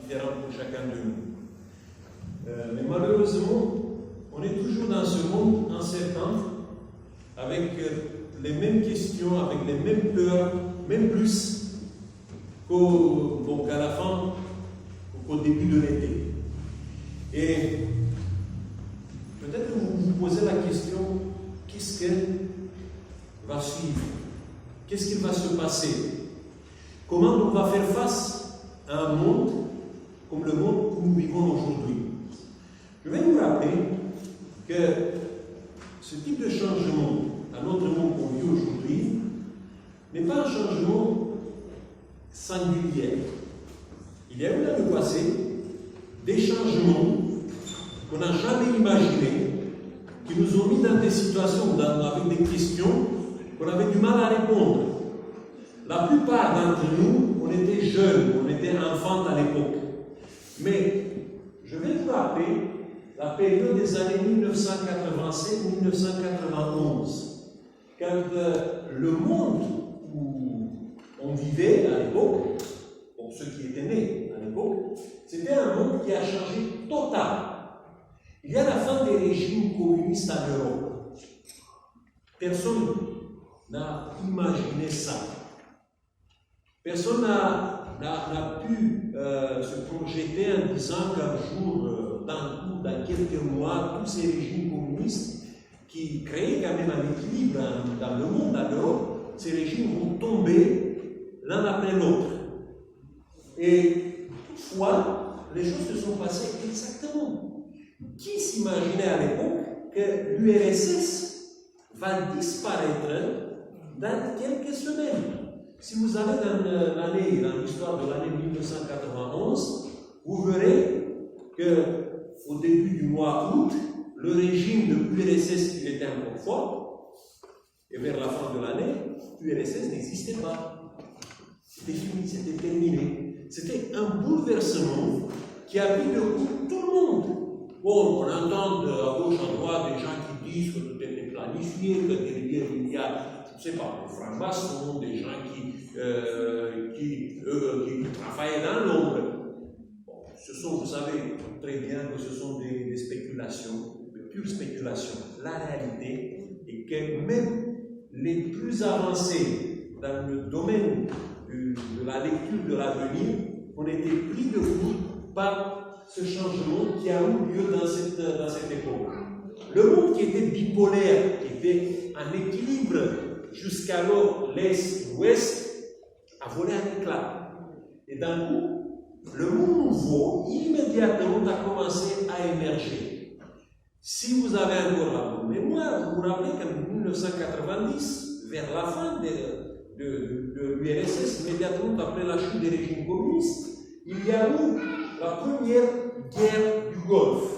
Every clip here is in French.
différent pour chacun de nous. Mais malheureusement, on est toujours dans ce monde incertain, avec les mêmes questions, avec les mêmes peurs, même plus qu'à la fin, qu'au début de l'été. Et peut-être que vous vous posez la question, qu'est-ce qui va suivre? Qu'est-ce qui va se passer? Comment on va faire face à un monde comme le monde où nous vivons aujourd'hui? Je vais vous rappeler que ce type de changement à notre monde qu'on vit aujourd'hui n'est pas un changement singulier. Il y a eu dans le passé des changements qu'on n'a jamais imaginés, qui nous ont mis dans des situations, avec des questions qu'on avait du mal à répondre. La plupart d'entre nous, on était jeunes, on était enfants à l'époque. Mais je vais vous rappeler la période des années 1987-1991, quand le monde où on vivait à l'époque, pour ceux qui étaient nés à l'époque, c'était un monde qui a changé total. Il y a la fin des régimes communistes en Europe. Personne n'a imaginé ça. Personne n'a pu se projeter en disant qu'un jour, dans quelques mois, tous ces régimes communistes qui créaient quand même un équilibre dans le monde, en Europe, ces régimes vont tomber l'un après l'autre. Et toutefois, les choses se sont passées exactement. Qui s'imaginait à l'époque que l'URSS va disparaître dans quelques semaines? Si vous allez dans l'histoire de l'année 1991, vous verrez qu'au début du mois août, le régime de l'URSS il était encore fort, et vers la fin de l'année, l'URSS n'existait pas. C'était fini, c'était terminé. C'était un bouleversement qui a pris de coup tout le monde. Bon, on entend à gauche, à droite des gens qui disent que tout était planifié, que derrière il y a, je ne sais pas, des francs-maçons, des gens qui travaillent dans l'ombre. Bon, ce sont, vous savez très bien que ce sont des spéculations, de pures spéculations. La réalité est que même les plus avancés dans le domaine de la lecture de l'avenir ont été pris de coup par ce changement qui a eu lieu dans cette époque. Le monde qui était bipolaire, qui était en équilibre jusqu'alors l'Est-Ouest, a volé un éclat. Et d'un coup, le monde nouveau, immédiatement, a commencé à émerger. Si vous avez encore la bonne mémoire, vous vous rappelez qu'en 1990, vers la fin de l'URSS, immédiatement après la chute des régimes communistes, il y a eu la première guerre du Golfe.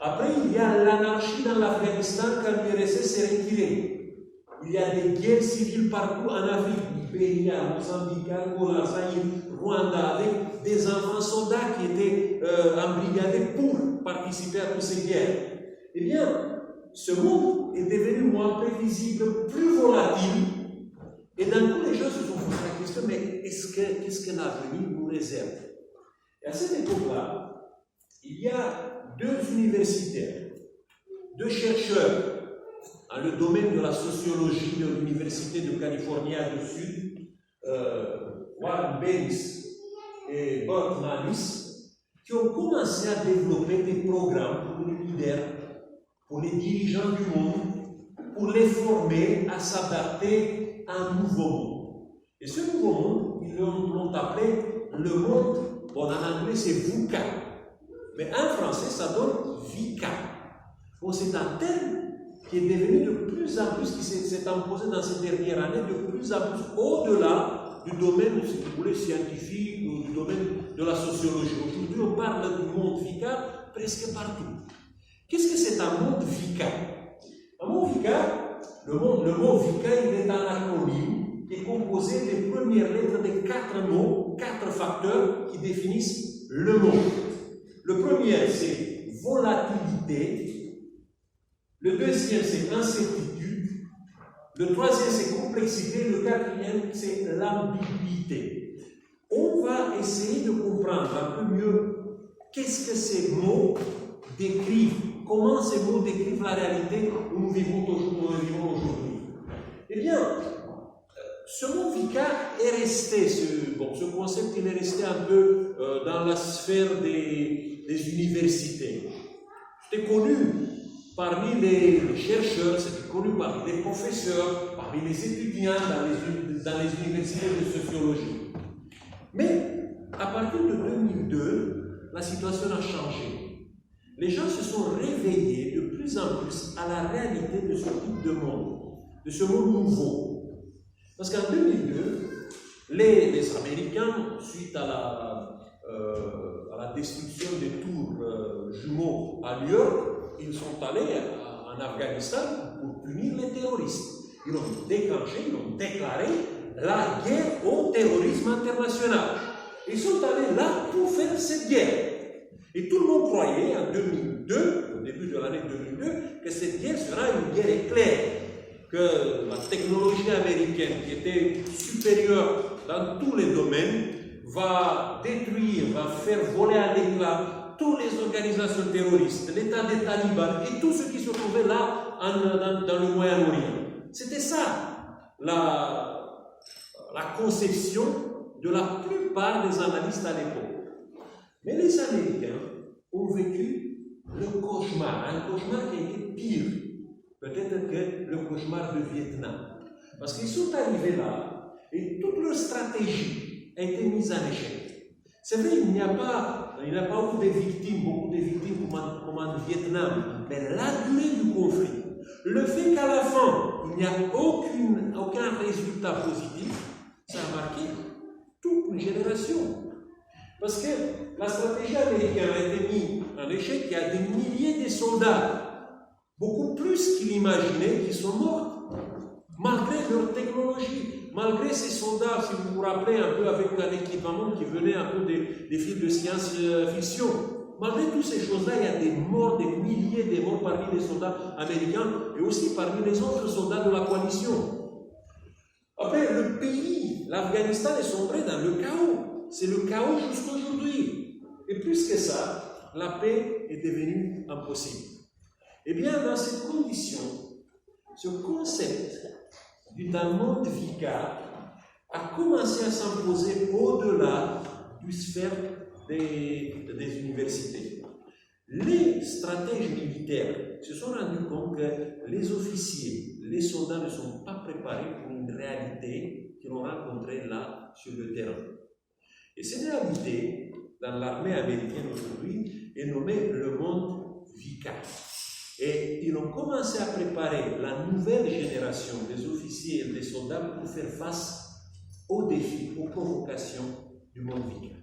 Après, il y a l'anarchie dans l'Afghanistan quand l'URSS s'est retirée. Il y a des guerres civiles partout en Afrique, Libéria, Mozambique, Angola, Zaïre, Rwanda, avec des enfants soldats qui étaient embrigadés pour participer à toutes ces guerres. Eh bien, ce monde est devenu moins prévisible, plus volatile, et d'un coup, les gens se sont posé la question, mais qu'est-ce que l'avenir nous réserve? Et à cette époque-là, il y a deux universitaires, deux chercheurs dans le domaine de la sociologie de l'Université de Californie du Sud, Warren Bennis et Burt Malus, qui ont commencé à développer des programmes pour les leaders, pour les dirigeants du monde, pour les former à s'adapter à un nouveau monde. Et ce nouveau monde, ils l'ont appelé le monde, bon, en anglais c'est VUCA, mais en français ça donne VICA. Bon, c'est un terme qui est devenu de plus en plus, qui s'est imposé dans ces dernières années, de plus en plus au-delà du domaine, si vous voulez, scientifique ou du domaine de la sociologie. Aujourd'hui, on parle du monde VICA presque partout. Qu'est-ce que c'est un monde VICA? Un monde VICA, le mot VICA, il est un acronyme qui est composé des premières lettres de 4 mots, 4 facteurs qui définissent le monde. Le premier, c'est volatilité. Le deuxième, c'est incertitude. Le troisième, c'est complexité. Le quatrième, c'est l'ambiguïté. on va essayer de comprendre un peu mieux qu'est-ce que ces mots décrivent, comment ces mots décrivent la réalité où nous vivons aujourd'hui. Eh bien, ce mot vicar est resté, ce concept il est resté un peu dans la sphère des universités. C'était connu parmi les chercheurs, c'était connu parmi les professeurs, parmi les étudiants dans les universités de sociologie. Mais à partir de 2002, la situation a changé. Les gens se sont réveillés de plus en plus à la réalité de ce type de monde, de ce monde nouveau. Parce qu'en 2002, les Américains, suite à la destruction des tours jumeaux à New York, ils sont allés en Afghanistan pour punir les terroristes. Ils ont déclenché, ils ont déclaré la guerre au terrorisme international. Ils sont allés là pour faire cette guerre. Et tout le monde croyait en 2002, au début de l'année 2002, que cette guerre sera une guerre éclair, que la technologie américaine, qui était supérieure dans tous les domaines, va détruire, va faire voler à l'éclat toutes les organisations terroristes, l'État des talibans et tout ce qui se trouvait là dans le Moyen-Orient. C'était ça la conception de la plupart des analystes à l'époque. Mais les Américains ont vécu le cauchemar, un cauchemar qui a été pire, peut-être que le cauchemar de Vietnam. Parce qu'ils sont arrivés là et toute leur stratégie a été mise en échec. C'est vrai, il n'y a pas eu de victimes, beaucoup de victimes comme en Vietnam, mais la durée du conflit, le fait qu'à la fin, il n'y a aucun résultat positif, ça a marqué toute une génération. Parce que la stratégie américaine a été mise en échec, il y a des milliers de soldats, beaucoup plus qu'ils imaginaient, qui sont morts, malgré leur technologie. Malgré ces soldats, si vous vous rappelez un peu avec un équipement qui venait un peu des films de science-fiction, malgré toutes ces choses-là, il y a des morts, des milliers de morts parmi les soldats américains et aussi parmi les autres soldats de la coalition. Après, le pays, l'Afghanistan est sombré dans le chaos. C'est le chaos jusqu'aujourd'hui. Et plus que ça, la paix est devenue impossible. Eh bien, dans ces conditions, ce concept d'un monde vicar a commencé à s'imposer au-delà du sphère des universités. Les stratèges militaires se sont rendus compte que les officiers, les soldats ne sont pas préparés pour une réalité qu'ils ont rencontrée là sur le terrain. Et cette réalité, dans l'armée américaine aujourd'hui, est nommée le monde vicar. Et ils ont commencé à préparer la nouvelle génération des officiers et des soldats pour faire face aux défis, aux provocations du monde vicar.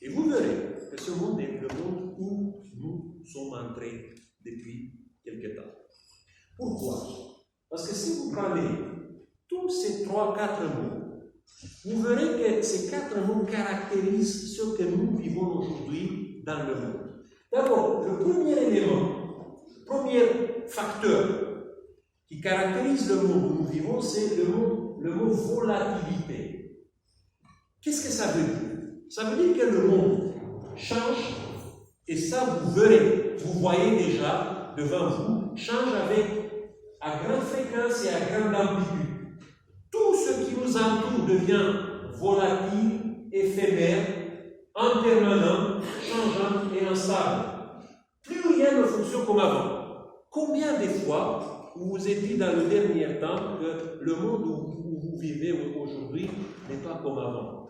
Et vous verrez que ce monde est le monde où nous sommes entrés depuis quelque temps. Pourquoi? Parce que si vous prenez tous ces 3-4 mots, vous verrez que ces 4 mots caractérisent ce que nous vivons aujourd'hui dans le monde. D'abord, le premier élément, le premier facteur qui caractérise le monde où nous vivons, c'est le mot volatilité. Qu'est-ce que ça veut dire? Ça veut dire que le monde change, et ça vous verrez, vous voyez déjà devant vous, change à grande fréquence et à grande amplitude. Tout ce qui nous entoure devient volatile, éphémère, impermanent, changeant et instable. Plus rien ne fonctionne comme avant. Combien de fois vous vous êtes dit dans le dernier temps que le monde où vous vivez aujourd'hui n'est pas comme avant?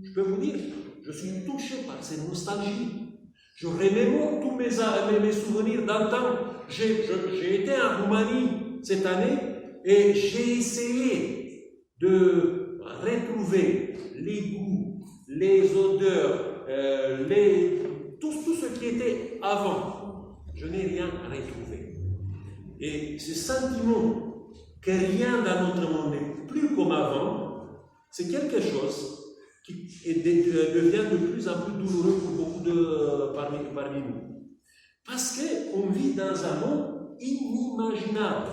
Je peux vous dire, je suis touché par cette nostalgie. Je remémore tous mes souvenirs d'antan. J'ai été en Roumanie cette année et j'ai essayé de retrouver les goûts, les odeurs, tout ce qui était avant. Je n'ai rien retrouvé. Et ce sentiment que rien dans notre monde n'est plus comme avant, c'est quelque chose qui devient de plus en plus douloureux pour beaucoup parmi nous. Parce qu'on vit dans un monde inimaginable.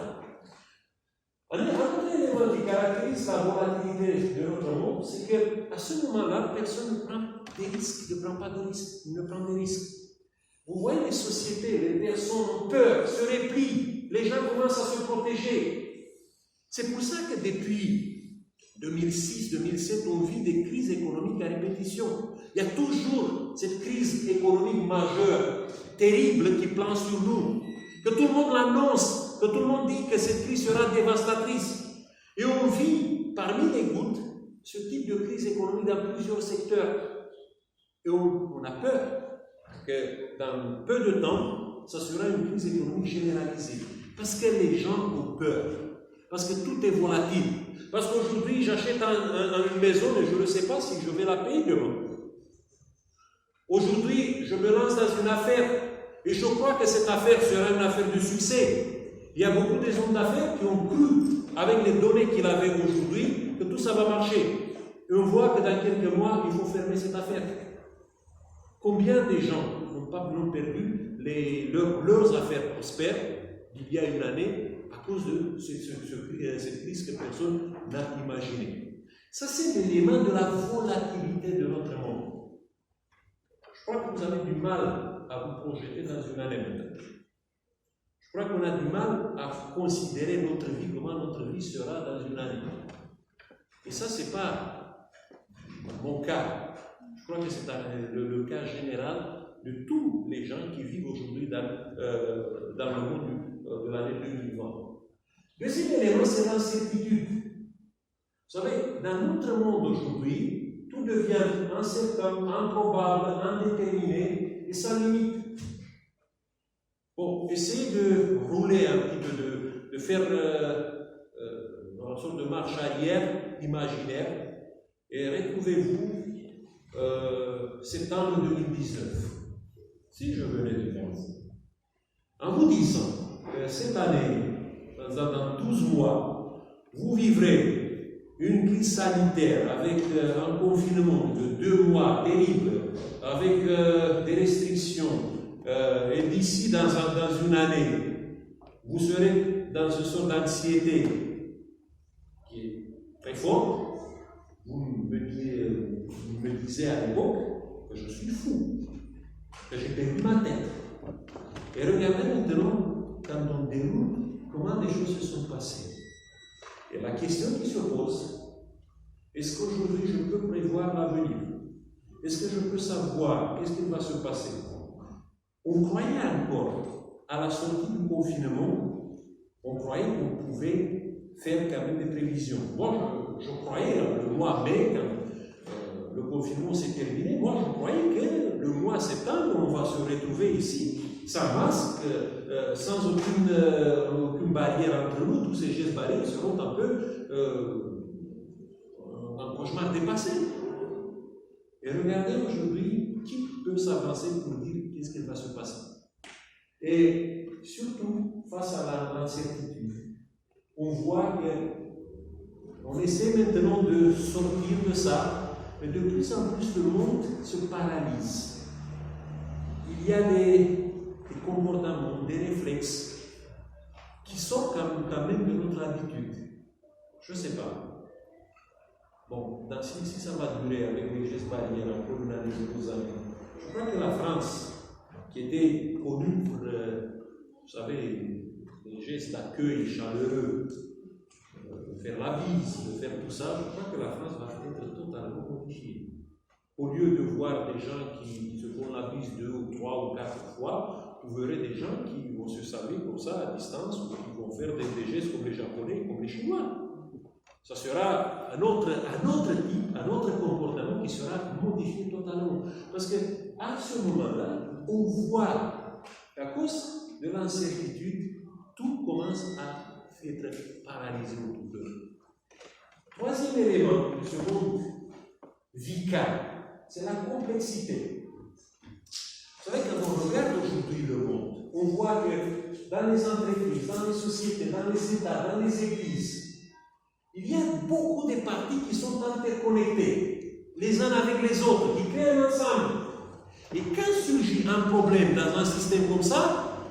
Un autre élément qui caractérise la volatilité de notre monde, c'est qu'à ce moment-là, personne ne prend des risques, ne prend pas de risques, ne prend des risques. Vous voyez les sociétés, les personnes ont peur, se replient, les gens commencent à se protéger. C'est pour ça que depuis 2006-2007, on vit des crises économiques à répétition. Il y a toujours cette crise économique majeure, terrible, qui plane sur nous. Que tout le monde l'annonce, que tout le monde dit que cette crise sera dévastatrice. Et on vit, parmi les gouttes, ce type de crise économique dans plusieurs secteurs. Et on a peur que dans peu de temps, ça sera une crise économique généralisée. Parce que les gens ont peur. Parce que tout est volatile. Parce qu'aujourd'hui, j'achète une maison et je ne sais pas si je vais la payer demain. Aujourd'hui, je me lance dans une affaire et je crois que cette affaire sera une affaire de succès. Il y a beaucoup de hommes d'affaires qui ont cru, avec les données qu'il avait aujourd'hui, que tout ça va marcher. Et on voit que dans quelques mois, il faut fermer cette affaire. Combien de gens n'ont perdu leurs affaires prospères il y a une année à cause de cette crise que personne n'a imaginée. Ça, c'est l'élément de la volatilité de notre monde. Je crois que vous avez du mal à vous projeter dans une année maintenant. Je crois qu'on a du mal à considérer notre vie, comment notre vie sera dans une année. Et ça, ce n'est pas mon cas. Je crois que c'est le cas général de tous les gens qui vivent aujourd'hui dans le monde de l'année 2020. Deuxième élément, c'est l'incertitude. Vous savez, dans notre monde aujourd'hui, tout devient incertain, improbable, indéterminé et sans limite. Bon, essayez de rouler un petit peu, de faire une sorte de marche arrière imaginaire et retrouvez-vous septembre 2019. Si je venais de faire ça, en vous disant que cette année, dans 12 mois, vous vivrez une crise sanitaire avec un confinement de 2 mois terrible, avec des restrictions, et d'ici dans une année, vous serez dans une sorte d'anxiété qui est très forte. Vous me disiez à l'époque que je suis fou, que j'ai perdu ma tête. Et regardez maintenant, quand on déroule, comment les choses se sont passées. Et la question qui se pose, est-ce qu'aujourd'hui je peux prévoir l'avenir? Est-ce que je peux savoir qu'est-ce qui va se passer? On croyait encore, à la sortie du confinement, on croyait qu'on pouvait faire quand même des prévisions. Moi, je croyais, le mois mai, quand le confinement s'est terminé, moi je croyais que le mois septembre, on va se retrouver ici, sans masque, sans aucune barrière entre nous, tous ces gestes barrières seront un peu un cauchemar dépassé. Et regardez aujourd'hui, qui peut s'avancer pour dire qu'est-ce qui va se passer? Et surtout, face à l'incertitude, on voit qu'on essaie maintenant de sortir de ça, mais de plus en plus le monde se paralyse. Il y a des comportements, des réflexes qui sortent quand même de notre habitude. Je ne sais pas. Bon, si ça va durer avec les gestes barrières encore une année ou 2 années, je crois que la France, qui était connue pour, vous savez, les gestes d'accueil chaleureux, de faire la bise, de faire tout ça, je crois que la France va être totalement modifiée. Au lieu de voir des gens qui se font la bise 2 ou 3 ou 4 fois, vous verrez des gens qui vont se saluer comme ça à distance ou qui vont faire des gestes comme les Japonais, comme les Chinois. Ça sera un autre type, un autre comportement qui sera modifié totalement. Parce qu'à ce moment-là, on voit qu'à cause de l'incertitude, tout commence à être paralysé autour de nous. Troisième élément de ce monde vical, c'est la complexité. Vous savez, quand on regarde aujourd'hui le monde, on voit que dans les entreprises, dans les sociétés, dans les États, dans les églises, il y a beaucoup de parties qui sont interconnectées, les uns avec les autres, qui créent un ensemble. Et quand surgit un problème dans un système comme ça,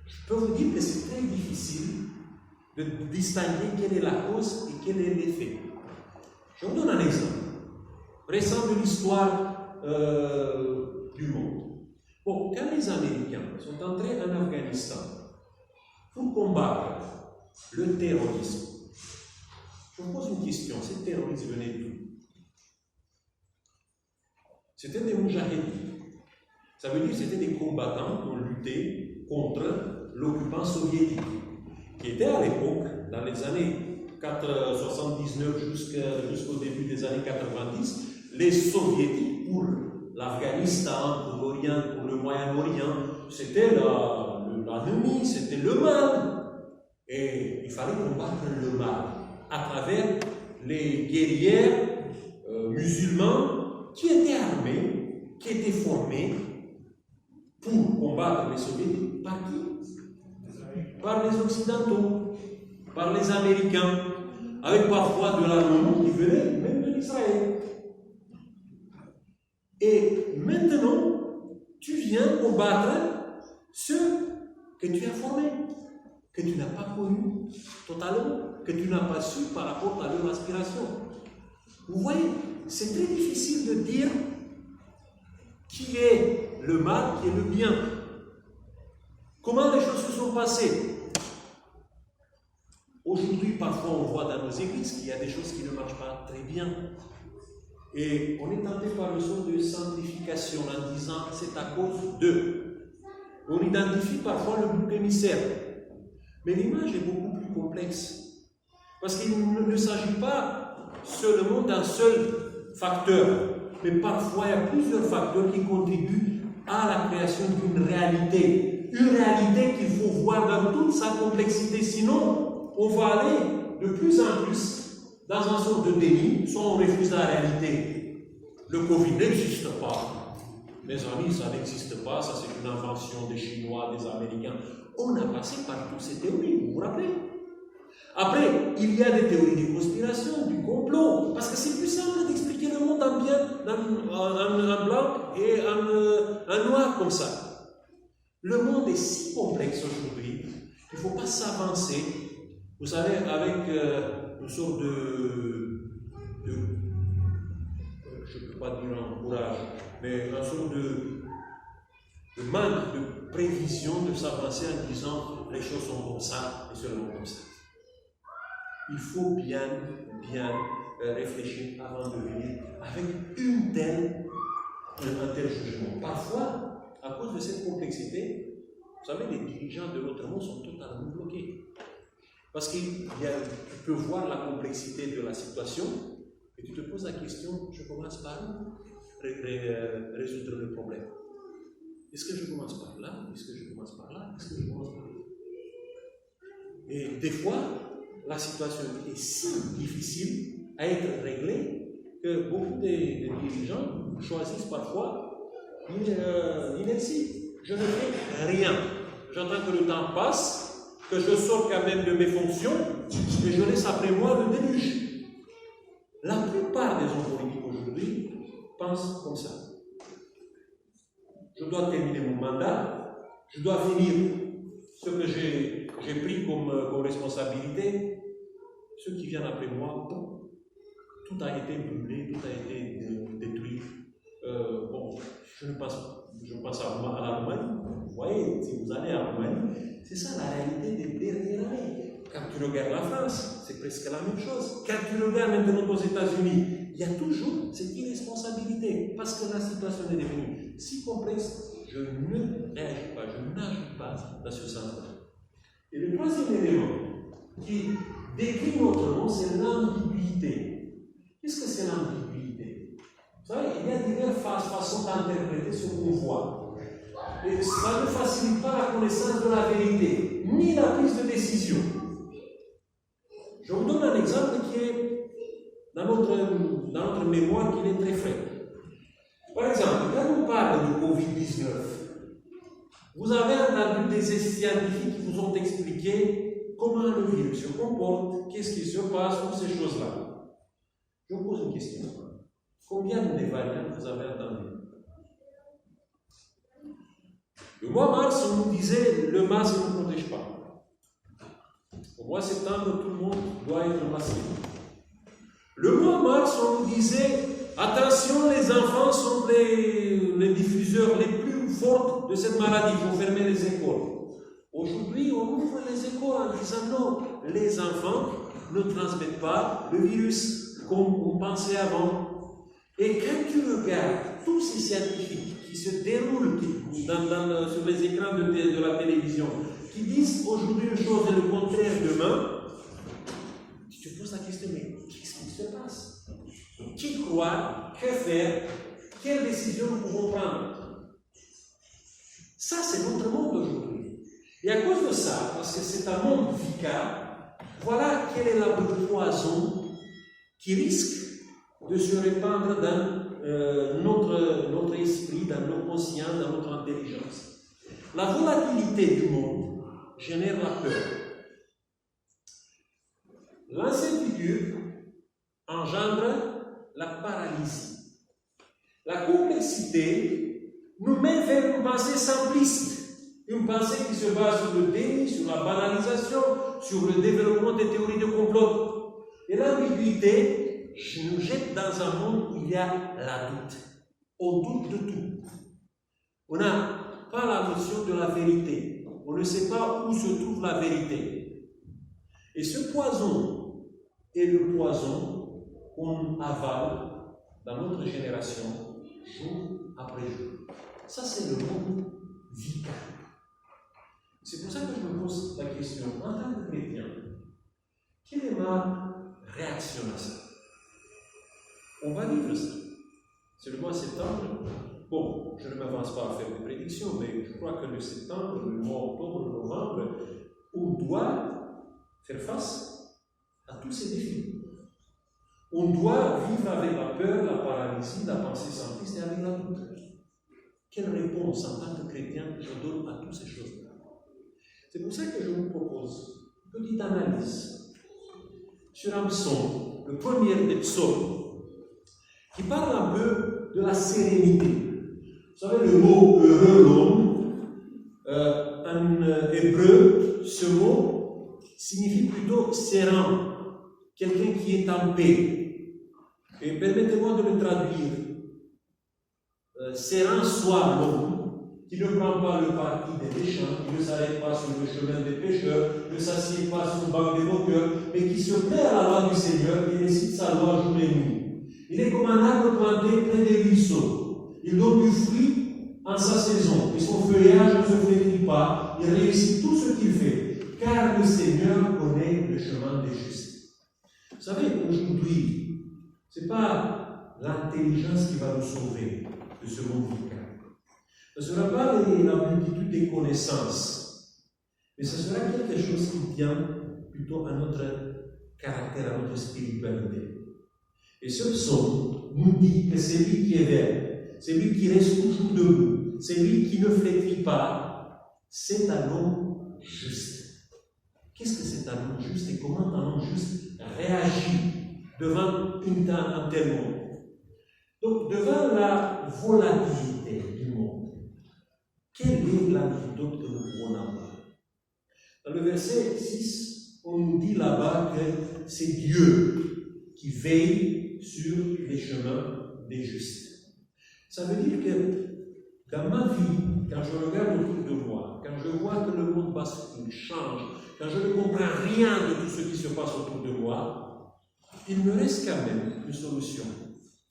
je peux vous dire que c'est très difficile de distinguer quelle est la cause et quel est l'effet. Je vous donne un exemple récent de l'histoire du monde. Bon, quand les Américains sont entrés en Afghanistan pour combattre le terrorisme, je vous pose une question, ce terrorisme venait d'où? C'était des moudjahidines. Ça veut dire que c'était des combattants qui ont lutté contre l'occupant soviétique, qui était à l'époque, dans les années 79 jusqu'au début des années 90, les soviétiques pour l'Afghanistan, pour l'Orient, pour le Moyen-Orient, c'était l'ennemi, c'était le mal. Et il fallait combattre le mal à travers les guerriers musulmans qui étaient armés, qui étaient formés pour combattre les soviétiques. Par qui? Par les Occidentaux, par les Américains, avec parfois de l'armement qui venait même de l'Israël. Et maintenant, tu viens combattre ceux que tu as formés, que tu n'as pas connus totalement, que tu n'as pas su par rapport à leur aspiration. Vous voyez, c'est très difficile de dire qui est le mal, qui est le bien. Comment les choses se sont passées? Aujourd'hui, parfois, on voit dans nos églises qu'il y a des choses qui ne marchent pas très bien. Et on est tenté par le sort de simplification en disant c'est à cause d'eux. On identifie parfois le bouc émissaire. Mais l'image est beaucoup plus complexe. Parce qu'il ne s'agit pas seulement d'un seul facteur, mais parfois il y a plusieurs facteurs qui contribuent à la création d'une réalité. Une réalité qu'il faut voir dans toute sa complexité, sinon on va aller de plus en plus dans un sort de déni, soit on refuse la réalité. Le Covid n'existe pas. Mes amis, ça n'existe pas, ça c'est une invention des Chinois, des Américains. On a passé par toutes ces théories, vous vous rappelez? Après, il y a des théories de conspiration, du complot, parce que c'est plus simple d'expliquer le monde en blanc et en noir comme ça. Le monde est si complexe aujourd'hui qu'il ne faut pas s'avancer, vous savez, avec une sorte je ne peux pas dire un courage, mais une sorte de manque de prévision, de s'avancer en disant les choses sont comme ça et seulement comme ça. Il faut bien réfléchir avant de venir avec un tel jugement. Parfois, à cause de cette complexité, vous savez, les dirigeants de l'autre monde sont totalement bloqués. Parce que tu peux voir la complexité de la situation et tu te poses la question, je commence par résoudre le problème. Est-ce que je commence par là? Est-ce que je commence par là? Est-ce que je commence par là? Et des fois, la situation est si difficile à être réglée que beaucoup de dirigeants choisissent parfois l'inertie. Je ne fais rien. J'attends que le temps passe, que je sorte quand même de mes fonctions et je laisse après moi le déluge. La plupart des hommes politiques aujourd'hui pensent comme ça. Je dois terminer mon mandat, je dois finir ce que j'ai pris comme responsabilité. Ceux qui viennent après moi, tout a été brûlé, tout a été détruit. Bon, je pense à la Roumanie. Vous voyez, si vous allez en Roumanie, c'est ça la réalité des dernières années. Quand tu regardes la France, c'est presque la même chose. Quand tu regardes maintenant aux États-Unis, il y a toujours cette irresponsabilité, parce que la situation est devenue si complexe, je ne réagis pas, je n'agis pas dans ce sens-là. Et le troisième élément qui décrit notre monde, c'est l'ambiguïté. Qu'est-ce que c'est l'ambiguïté? Vous savez, il y a diverses façons d'interpréter ce qu'on voit. Et ça ne facilite pas la connaissance de la vérité, ni la prise de décision. Je vous donne un exemple qui est dans notre mémoire, qui est très frais. Par exemple, quand on parle de Covid-19, vous avez entendu des scientifiques qui vous ont expliqué comment le virus se comporte, qu'est-ce qui se passe, toutes ces choses-là. Je vous pose une question. Combien de variantes vous avez entendu? Le mois de mars, on nous disait le masque ne protège pas. Au mois de septembre, tout le monde doit être masqué. Le mois de mars, on nous disait, attention, les enfants sont les diffuseurs les plus forts de cette maladie, il faut fermer les écoles. Aujourd'hui, on ouvre les écoles en disant non, les enfants ne transmettent pas le virus comme on pensait avant. Et quand tu regardes tous ces scientifiques qui se déroulent sur les écrans de la télévision, qui disent aujourd'hui une chose et le contraire demain, tu te poses la question, mais qu'est-ce qui se passe? Qui croire? Que faire? Quelles décisions nous pouvons prendre? Ça, c'est notre monde aujourd'hui. Et à cause de ça, parce que c'est un monde vicaire, voilà quel est le poison qui risque de se répandre dans notre esprit, dans nos consciences, dans notre intelligence. La volatilité du monde génère la peur. L'incertitude engendre la paralysie. La complexité nous met vers une pensée simpliste, une pensée qui se base sur le déni, sur la banalisation, sur le développement des théories de complot. Et l'ambiguïté nous jette dans un monde où il y a la doute. On doute de tout. On n'a pas la notion de la vérité. On ne sait pas où se trouve la vérité. Et ce poison est le poison qu'on avale dans notre génération, jour après jour. Ça, c'est le monde vicaire. C'est pour ça que je me pose la question, en tant que chrétien, quelle est ma réaction à ça? On va vivre ça. C'est le mois de septembre. Bon, je ne m'avance pas à faire des prédictions, mais je crois que le septembre, le mois octobre, le novembre, on doit faire face à tous ces défis. On doit vivre avec la peur, la paralysie, la pensée simpliste et avec la doute. Quelle réponse en tant que chrétien je donne à toutes ces choses-là? C'est pour ça que je vous propose une petite analyse sur un psaume, le premier des psaumes, qui parle un peu de la sérénité. Vous savez, le mot heureux l'homme, en hébreu, ce mot signifie plutôt serein, quelqu'un qui est en paix. Et permettez-moi de le traduire. Serein soit l'homme qui ne prend pas le parti des méchants, qui ne s'arrête pas sur le chemin des pécheurs, ne s'assied pas sur le banc des moqueurs, mais qui se plaît à la loi du Seigneur, qui récite sa loi jour et nuit. Il est comme un arbre planté près des ruisseaux. Il donne du fruit en sa saison, et son feuillage ne se flétrit pas. Il réussit tout ce qu'il fait, car le Seigneur connaît le chemin des justes. Vous savez, aujourd'hui, ce n'est pas l'intelligence qui va nous sauver de ce monde vicaire. Ce ne sera pas la multitude des connaissances, mais ce sera quelque chose qui tient plutôt à notre caractère, à notre spiritualité. Et ce psaume nous dit que c'est lui qui est vert, c'est lui qui reste toujours debout, c'est lui qui ne flétrit pas, c'est un homme juste. Qu'est-ce que c'est un homme juste et comment un homme juste réagit devant un tel monde? Donc, devant la volatilité du monde, quel est l'antidote que nous pouvons avoir? Dans le verset 6, on nous dit là-bas que c'est Dieu qui veille sur les chemins des justes. Ça veut dire que dans ma vie, quand je regarde autour de moi, quand je vois que le monde bascule, change, quand je ne comprends rien de tout ce qui se passe autour de moi, il me reste quand même une solution.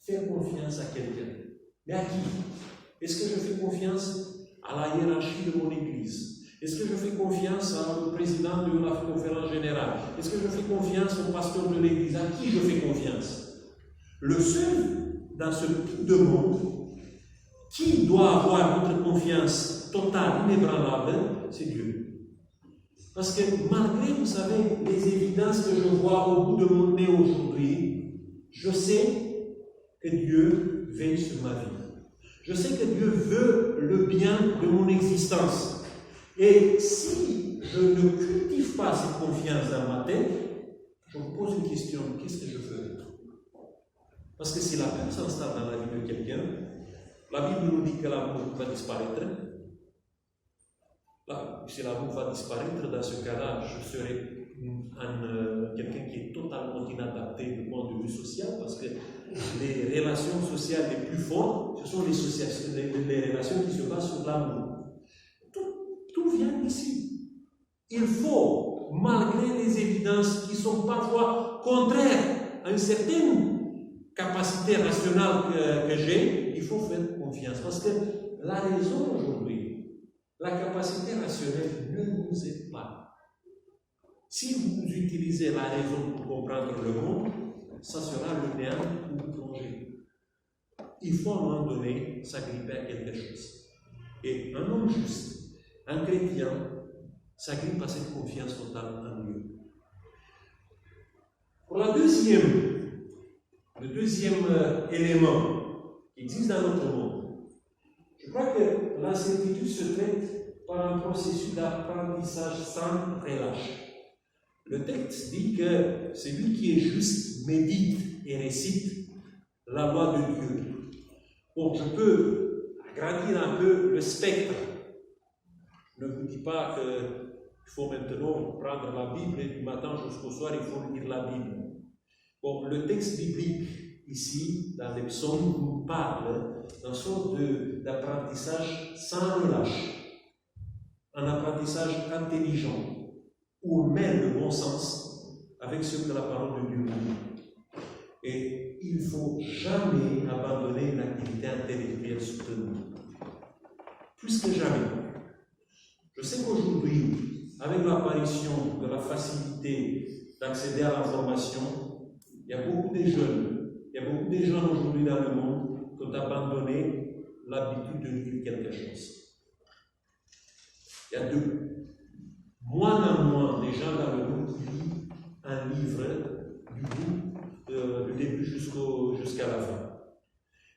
Faire confiance à quelqu'un. Mais à qui? Est-ce que je fais confiance à la hiérarchie de mon église? Est-ce que je fais confiance au président de la conférence générale? Est-ce que je fais confiance au pasteur de l'église? À qui je fais confiance? Le seul dans ce type de monde qui doit avoir notre confiance totale, inébranlable, c'est Dieu. Parce que malgré, vous savez, les évidences que je vois au bout de mon nez aujourd'hui, je sais que Dieu veille sur ma vie. Je sais que Dieu veut le bien de mon existence. Et si je ne cultive pas cette confiance dans ma tête, je me pose une question, qu'est-ce que je ferai? Parce que si la peur s'installe dans la vie de quelqu'un, la Bible nous dit que l'amour va disparaître. Là, si l'amour va disparaître, dans ce cas-là, je serai quelqu'un qui est totalement inadapté du point de vue social, parce que les relations sociales les plus fortes, ce sont les relations qui se basent sur l'amour. Tout vient d'ici. Il faut, malgré les évidences qui sont parfois contraires à une certaine capacité rationnelle que j'ai, il faut faire confiance. Parce que la raison aujourd'hui, la capacité rationnelle ne nous aide pas. Si vous utilisez la raison pour comprendre le monde, ça sera le néant où vous plongez. Il faut à un moment donné s'agripper à quelque chose. Et un homme juste, un chrétien, s'agrippe à cette confiance totale en Dieu. Pour le deuxième élément qui existe dans notre monde, je crois que l'incertitude se traite par un processus d'apprentissage sans relâche. Le texte dit que celui qui est juste médite et récite la loi de Dieu. Bon, je peux agrandir un peu le spectre. Je ne vous dis pas qu'il faut maintenant prendre la Bible et du matin jusqu'au soir, il faut lire la Bible. Bon, le texte biblique ici, dans les psaumes, nous parle d'une sorte d'apprentissage sans relâche, un apprentissage intelligent, où on mêle le bon sens avec ce que la parole de Dieu dit. Et il ne faut jamais abandonner une activité intellectuelle soutenue. Plus que jamais. Je sais qu'aujourd'hui, avec l'apparition de la facilité d'accéder à l'information, il y a beaucoup de jeunes aujourd'hui dans le monde qui ont abandonné l'habitude de lire quelque chose. Il y a moins en moins des gens dans le monde qui lisent un livre du début jusqu'à la fin.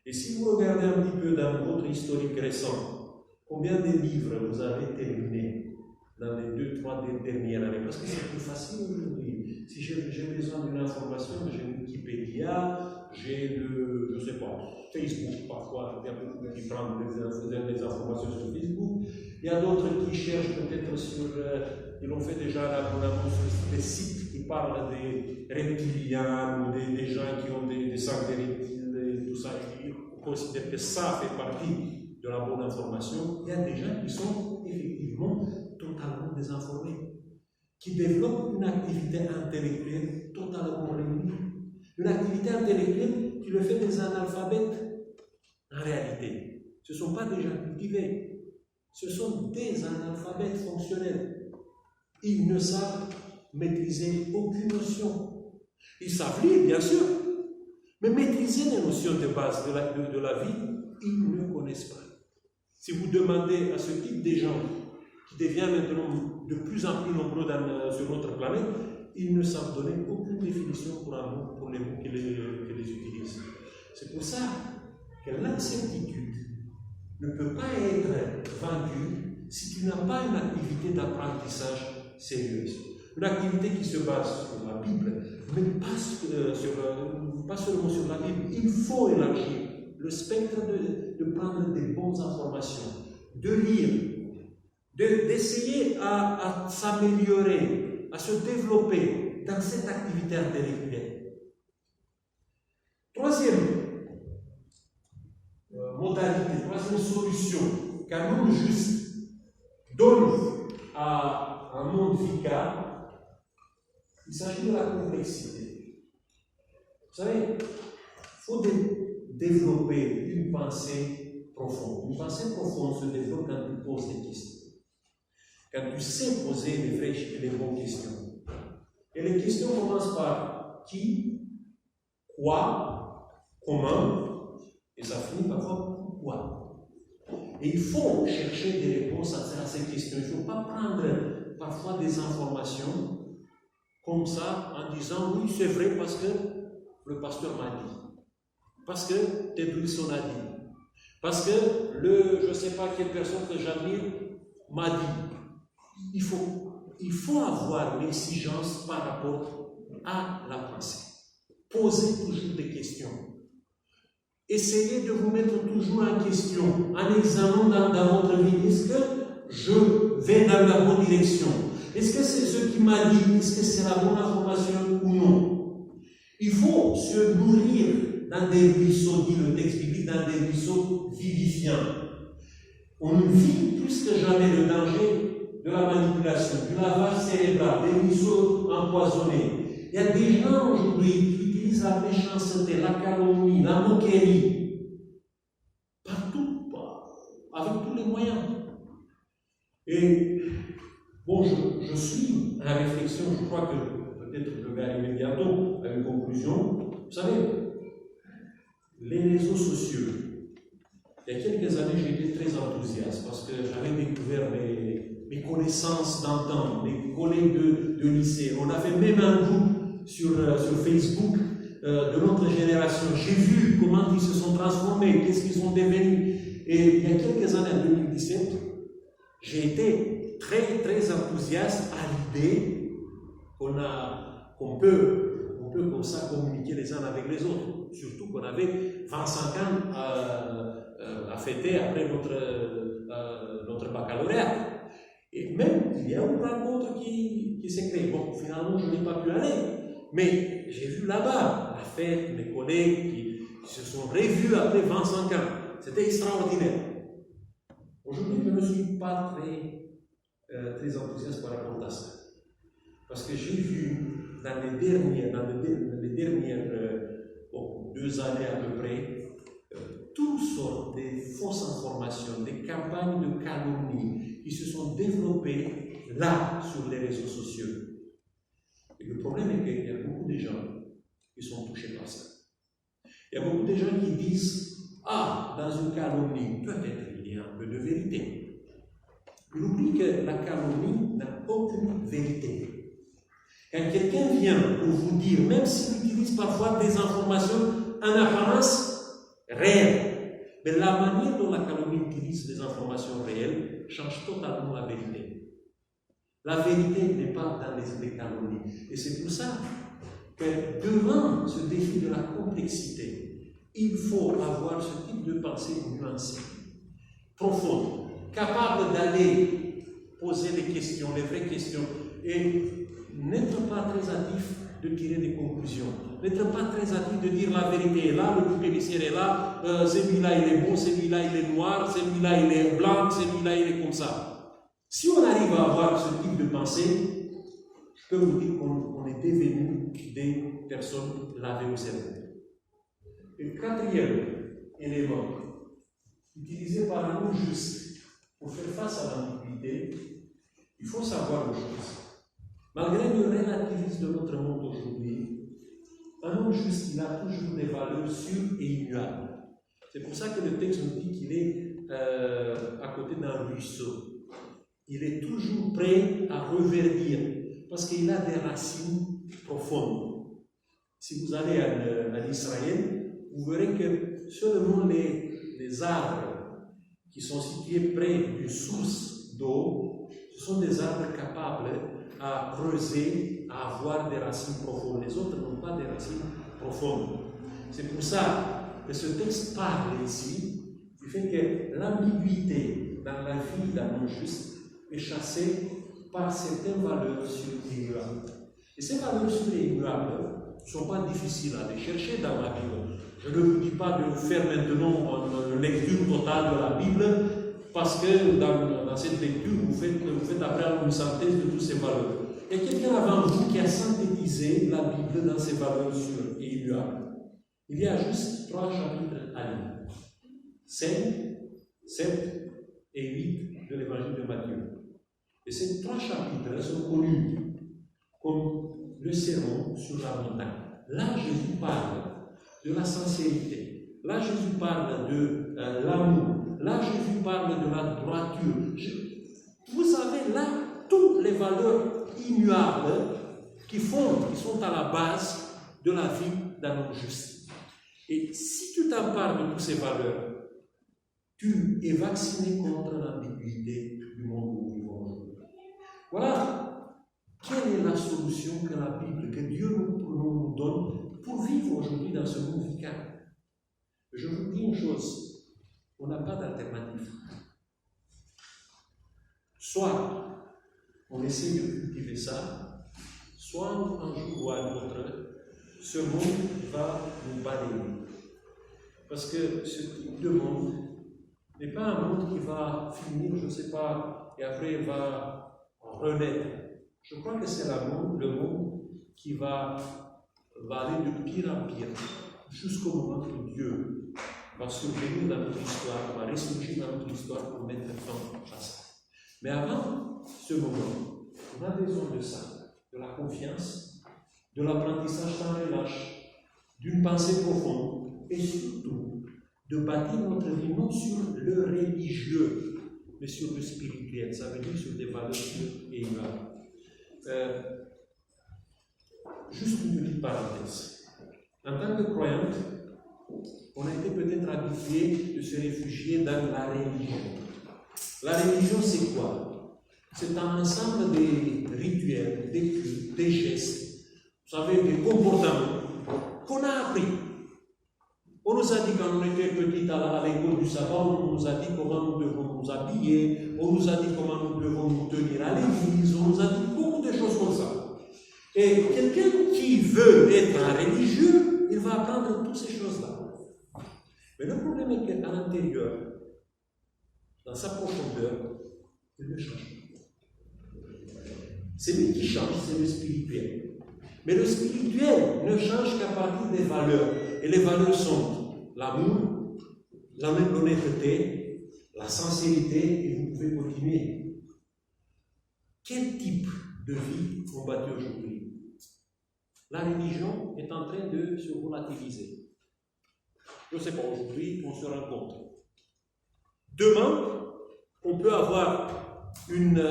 Et si vous regardez un petit peu dans votre historique récent, combien de livres vous avez terminés dans les 2-3 dernières années? Parce que c'est plus facile aujourd'hui. Si j'ai besoin d'une information, j'ai Wikipédia, j'ai je ne sais pas, Facebook parfois, il y a beaucoup qui prennent des informations sur Facebook. Il y a d'autres qui cherchent peut-être sur, ils ont fait déjà un abonnement sur des sites qui parlent des reptiliens ou des gens qui ont des sangs de reptiles et tout ça. On considère que ça fait partie de la bonne information. Il y a des gens qui sont effectivement totalement désinformés, qui développent une activité intellectuelle totalement réunie. Une activité intellectuelle qui le fait des analphabètes. En réalité, ce ne sont pas des gens cultivés. Ce sont des analphabètes fonctionnels. Ils ne savent maîtriser aucune notion. Ils savent lire, bien sûr, mais maîtriser les notions de base de la vie, ils ne connaissent pas. Si vous demandez à ce type de gens, qui deviennent maintenant de plus en plus nombreux sur notre planète, ils ne savent donner aucune définition pour les mots qui les utilisent. C'est pour ça que l'incertitude ne peut pas être vendue si tu n'as pas une activité d'apprentissage sérieuse. Une activité qui se base sur la Bible, mais pas seulement sur la Bible. Il faut élargir le spectre de prendre des bonnes informations, de lire, d'essayer à s'améliorer, à se développer dans cette activité intellectuelle. Troisième modalité, troisième solution qu'un homme juste donne à un monde vicaire, il s'agit de la complexité. Vous savez, il faut développer une pensée profonde. Une pensée profonde se développe quand tu poses des questions. Quand tu sais poser les vraies et les bonnes questions. Et les questions commencent par qui, quoi, comment, et ça finit parfois pourquoi. Et il faut chercher des réponses à ces questions. Il ne faut pas prendre parfois des informations comme ça en disant oui, c'est vrai parce que le pasteur m'a dit, parce que Ted Wilson a dit, parce que je ne sais pas quelle personne que j'admire m'a dit. Il faut avoir une exigence par rapport à la pensée. Posez toujours des questions. Essayez de vous mettre toujours en question, en examen dans votre vie. Est-ce que je vais vais dans la bonne direction? Est-ce que c'est ce qu'il m'a dit? Est-ce que c'est la bonne information ou non? Il faut se nourrir dans des ruisseaux, dit le texte biblique, dans des ruisseaux vivifiants. On vit plus que jamais le danger de la manipulation, du lavage cérébral, des ruisseaux empoisonnés. Il y a des gens aujourd'hui qui utilisent la méchanceté, la calomnie, la moquerie, partout, avec tous les moyens. Et bon, je suis à la réflexion, je crois que peut-être je vais arriver bientôt à une conclusion. Vous savez, les réseaux sociaux, il y a quelques années, j'ai été très enthousiaste parce que j'avais découvert mes connaissances d'antan, mes collègues de lycée. On a fait même un groupe sur Facebook de notre génération. J'ai vu comment ils se sont transformés, qu'est-ce qu'ils sont devenus. Et il y a quelques années, en 2017, j'ai été très, très enthousiaste à l'idée qu'on peut comme ça communiquer les uns avec les autres. Surtout qu'on avait 25 ans à fêter après notre baccalauréat. Et même, il y a une rencontre qui s'est créée. Bon, finalement, je n'ai pas pu aller. Mais j'ai vu là-bas la fête, mes collègues qui se sont revus après 25 ans. C'était extraordinaire. Aujourd'hui, je ne suis pas très enthousiaste par rapport à ça. Parce que j'ai vu dans les dernières 2 années à peu près, toutes sortes de fausses informations, des campagnes de calomnie qui se sont développées là, sur les réseaux sociaux. Et le problème est qu'il y a beaucoup de gens qui sont touchés par ça. Il y a beaucoup de gens qui disent, dans une calomnie, peut-être il y a un peu de vérité. Il oublie que la calomnie n'a aucune vérité. Quand quelqu'un vient pour vous dire, même s'il utilise parfois des informations en apparence réelles, mais la manière dont la calomnie utilise des informations réelles change totalement la vérité. La vérité n'est pas dans les calomnies. Et c'est pour ça que devant ce défi de la complexité, il faut avoir ce type de pensée nuancée, profonde, capable d'aller poser des questions, les vraies questions, et n'être pas très hâtif de tirer des conclusions, n'être pas très hâtif de dire la vérité est là, le bouc émissaire est là, celui-là il est bon, celui-là il est noir, celui-là il est blanc, celui-là il est comme ça. Si on arrive à avoir ce type de pensée, je peux vous dire qu'on est devenu des personnes lavées au cerveau. Et le quatrième élément, utilisé par un homme juste pour faire face à l'ambiguïté, il faut savoir une chose. Malgré le relativisme de notre monde aujourd'hui, un homme juste, il a toujours des valeurs sûres et immuables. C'est pour ça que le texte nous dit qu'il est à côté d'un ruisseau. Il est toujours prêt à reverdir, parce qu'il a des racines profondes. Si vous allez en Israël, vous verrez que seulement les arbres qui sont situés près d'une source d'eau, ce sont des arbres capables à creuser, à avoir des racines profondes. Les autres n'ont pas des racines profondes. C'est pour ça que ce texte parle ici du fait que l'ambiguïté dans la vie d'un homme juste est chassée par certaines valeurs immuables. Et ces valeurs immuables ne sont pas difficiles à les chercher dans la Bible. Je ne vous dis pas de faire maintenant une lecture totale de la Bible, parce que dans cette lecture, vous faites apprendre une synthèse de toutes ces valeurs. Il y a quelqu'un avant vous qui a synthétisé la Bible dans ses valeurs sûres et immuables. Il y a juste 3 chapitres à lire. 5, 7 et 8 de l'évangile de Matthieu. Et ces 3 chapitres sont connus comme le sermon sur la montagne. Là, Jésus parle de la sincérité. Là, Jésus parle de l'amour. Là, Jésus parle de la droiture. Vous avez là toutes les valeurs immuables qui sont à la base de la vie d'un homme juste. Et si tu t'empares de toutes ces valeurs, tu es vacciné contre l'ambiguïté du monde où nous vivons aujourd'hui. Voilà quelle est la solution que la Bible, que Dieu nous donne pour vivre aujourd'hui dans ce monde vicaire. Je vous dis une chose, on n'a pas d'alternative. soit on essaie de cultiver ça, soit un jour ou un autre, ce monde va nous balayer. Parce que ce type de monde n'est pas un monde qui va finir, je ne sais pas, et après il va renaître. Je crois que c'est le monde qui va aller de pire en pire, jusqu'au moment où Dieu va survenir dans notre histoire, va ressurgir dans notre histoire pour mettre fin à ça. Mais avant ce moment, on a besoin de ça, de la confiance, de l'apprentissage sans relâche, d'une pensée profonde, et surtout de bâtir notre vie non sur le religieux, mais sur le spirituel, ça veut dire sur des valeurs pures et immuables. Juste une petite parenthèse. En tant que croyante, on a été peut-être habitué de se réfugier dans la religion. La religion, c'est quoi? C'est un ensemble des rituels, des cultes, des gestes, vous savez, des comportements qu'on a appris. On nous a dit quand on était petit à l'école du sabbat, on nous a dit comment nous devons nous habiller, on nous a dit comment nous devons nous tenir à l'église, on nous a dit beaucoup de choses comme ça. Et quelqu'un qui veut être un religieux, il va apprendre toutes ces choses-là. Mais le problème est qu'à l'intérieur, dans sa profondeur, il ne change pas. C'est lui qui change, c'est le spirituel. Mais le spirituel ne change qu'à partir des valeurs. Et les valeurs sont l'amour, l'honnêteté, la sincérité, et vous pouvez continuer. Quel type de vie on bâtit aujourd'hui? La religion est en train de se volatiliser. Je ne sais pas, aujourd'hui, on se rend compte. Demain, on peut avoir une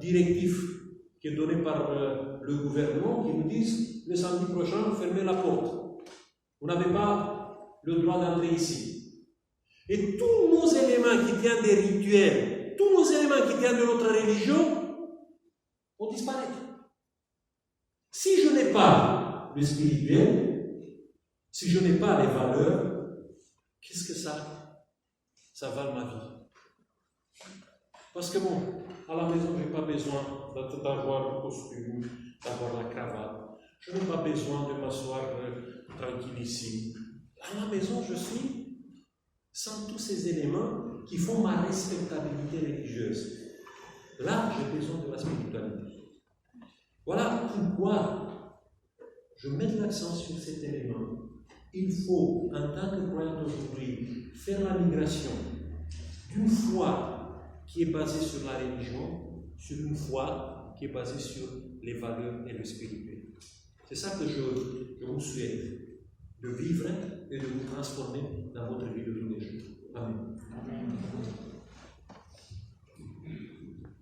directive qui est donnée par le gouvernement qui nous dit le samedi prochain, fermez la porte. Vous n'avez pas le droit d'entrer ici. Et tous nos éléments qui tiennent des rituels, tous nos éléments qui tiennent de notre religion, vont disparaître. Si je n'ai pas le spirituel, si je n'ai pas les valeurs, qu'est-ce que ça va ma vie? Parce que bon, à la maison, je n'ai pas besoin d'avoir le costume, d'avoir la cravate. Je n'ai pas besoin de m'asseoir tranquille ici. À la maison, je suis sans tous ces éléments qui font ma respectabilité religieuse. Là, j'ai besoin de la spiritualité. Voilà pourquoi je mets l'accent sur cet élément. Il faut, en tant que croyant aujourd'hui, faire la migration d'une foi qui est basée sur la religion, sur une foi qui est basée sur les valeurs et le spirituel. C'est ça que je vous souhaite, de vivre et de vous transformer dans votre vie de tous les jours. Amen.